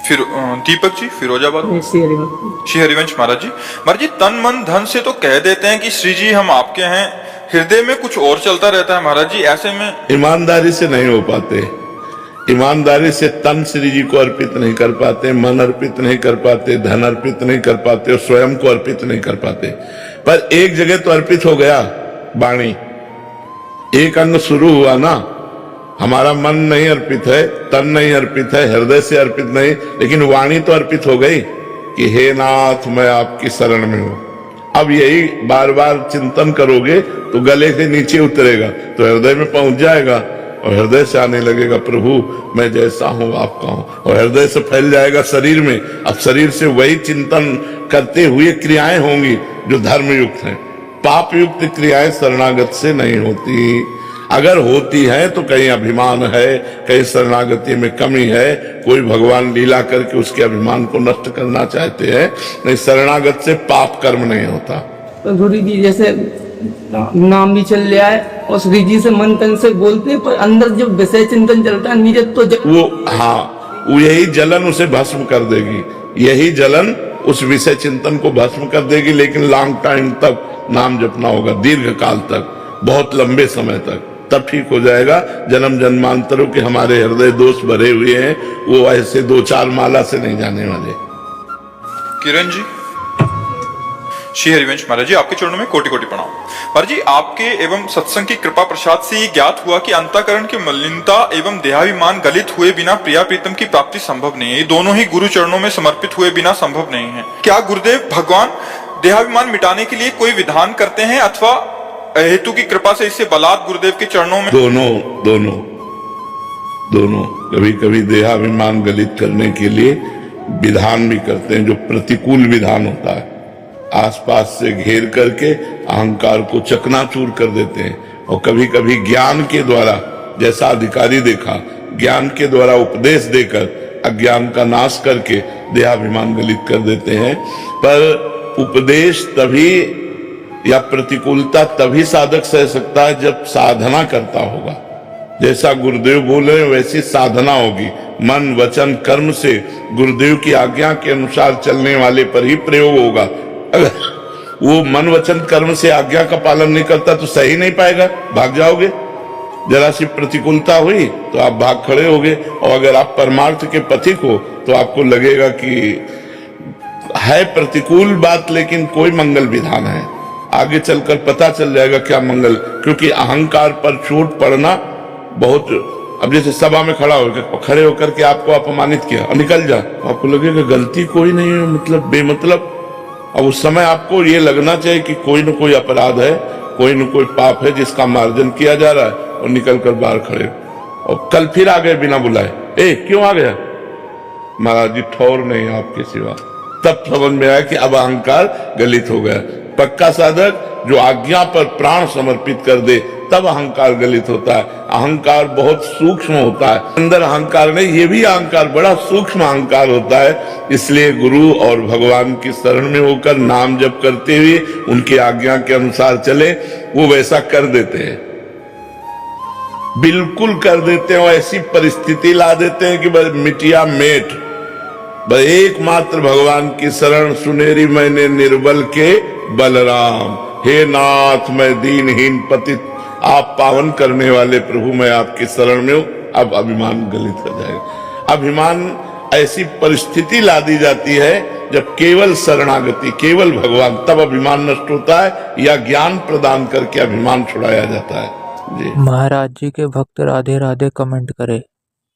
फिर दीपक जी फिरोजाबाद। श्री हरिवंश महाराज जी तन मन धन से तो कह देते हैं कि श्री जी हम आपके हैं, हृदय में कुछ और चलता रहता है महाराज जी। ऐसे में ईमानदारी से नहीं हो पाते, ईमानदारी से तन श्री जी को अर्पित नहीं कर पाते, मन अर्पित नहीं कर पाते, धन अर्पित नहीं कर पाते और स्वयं को अर्पित नहीं कर पाते। पर एक जगह तो अर्पित हो गया, वाणी एक अंग शुरू हुआ ना। हमारा मन नहीं अर्पित है, तन नहीं अर्पित है, हृदय से अर्पित नहीं, लेकिन वाणी तो अर्पित हो गई कि हे नाथ मैं आपकी शरण में हूं। अब यही बार बार चिंतन करोगे तो गले से नीचे उतरेगा तो हृदय में पहुंच जाएगा और हृदय से आने लगेगा प्रभु मैं जैसा हूं आपका हूं, और हृदय से फैल जाएगा शरीर में। अब शरीर से वही चिंतन करते हुए क्रियाएं होंगी जो धर्म युक्त हैं। पाप युक्त क्रियाएं शरणागत से नहीं होती। अगर होती है तो कहीं अभिमान है, कहीं शरणागति में कमी है, कोई भगवान लीला करके उसके अभिमान को नष्ट करना चाहते हैं। नहीं, शरणागत से पाप कर्म नहीं होता। तो गुरु जी जैसे नाम भी चल रहा है और श्री जी से मन तन से बोलते हैं, पर अंदर जो विषय चिंतन चलता है नीचे तो वो वो यही जलन उसे भस्म कर देगी, यही जलन उस विषय चिंतन को भस्म कर देगी। लेकिन लॉन्ग टाइम तक नाम जपना होगा, दीर्घ काल तक, बहुत लंबे समय तक, तब ठीक हो जाएगा। जन्म जन्मांतरों के हमारे हृदय दोष भरे हुए हैं, वो ऐसे 2-4 माला से नहीं जाने वाले। किरण जी श्री हरिवंश महाराज जी आपके चरणों में कोटि कोटि प्रणाम। महाराज जी आपके एवं सत्संग की कृपा प्रसाद से ये ज्ञात हुआ कि अंतःकरण की मलिनता एवं देहाभिमान गलित हुए बिना प्रिया प्रीतम की प्राप्ति संभव नहीं है। ये दोनों ही गुरु चरणों में समर्पित हुए बिना संभव नहीं है। क्या गुरुदेव भगवान देहाभिमान मिटाने के लिए कोई विधान करते हैं अथवा हेतु की कृपा से इससे बलात् गुरुदेव के चरणों में? दोनों कभी कभी देहाभिमान गलित करने के लिए विधान भी करते हैं, जो प्रतिकूल विधान होता है। आसपास से घेर करके अहंकार को चकनाचूर कर देते हैं, और कभी कभी ज्ञान के द्वारा, जैसा अधिकारी देखा, ज्ञान के द्वारा उपदेश देकर अज्ञान का नाश करके देहाभिमान गलित कर देते हैं। पर उपदेश तभी या प्रतिकूलता तभी साधक सह सकता है जब साधना करता होगा। जैसा गुरुदेव बोले वैसी साधना होगी। मन वचन कर्म से गुरुदेव की आज्ञा के अनुसार चलने वाले पर ही प्रयोग होगा। अगर वो मन वचन कर्म से आज्ञा का पालन नहीं करता तो सही नहीं पाएगा, भाग जाओगे। जरा सी प्रतिकूलता हुई तो आप भाग खड़े होगे, और अगर आप परमार्थ के पथिक हो तो आपको लगेगा कि है प्रतिकूल बात लेकिन कोई मंगल विधान है। आगे चलकर पता चल जाएगा क्या मंगल, क्योंकि अहंकार पर चोट पड़ना बहुत। अब जैसे सभा में खड़े होकर के आपको अपमानित किया और निकल जा, आपको लगेगा गलती कोई नहीं है, मतलब बेमतलब। अब उस समय आपको ये लगना चाहिए कि कोई न कोई अपराध है, कोई न कोई पाप है जिसका मार्जन किया जा रहा है, और निकल कर बाहर खड़े। और कल फिर आ गए बिना बुलाए, क्यों आ गया? महाराज जी ठौर नहीं आपके सिवा। तब समझ में आया कि अब अहंकार गलित हो गया। पक्का साधक जो आज्ञा पर प्राण समर्पित कर दे तब अहंकार गलित होता है। अहंकार बहुत सूक्ष्म होता है, अंदर अहंकार नहीं, ये भी अहंकार बड़ा सूक्ष्म अहंकार होता है। इसलिए गुरु और भगवान की शरण में होकर नाम जप करते हुए उनकी आज्ञा के अनुसार चले, वो वैसा कर देते हैं, बिल्कुल कर देते हैं। ऐसी परिस्थिति ला देते हैं कि बस मिटिया मेट, बस एकमात्र भगवान की शरण सुनेरी मैंने निर्बल के बलराम। हे नाथ मैं दीनहीन पतित, आप पावन करने वाले प्रभु मैं आपकी शरण में हूं। अब अभिमान गलित हो जाएगा। अभिमान ऐसी परिस्थिति ला दी जाती है जब केवल शरणागति, केवल भगवान, तब अभिमान नष्ट होता है या ज्ञान प्रदान करके अभिमान छुड़ाया जाता है। जी महाराज जी के भक्त राधे राधे कमेंट करे।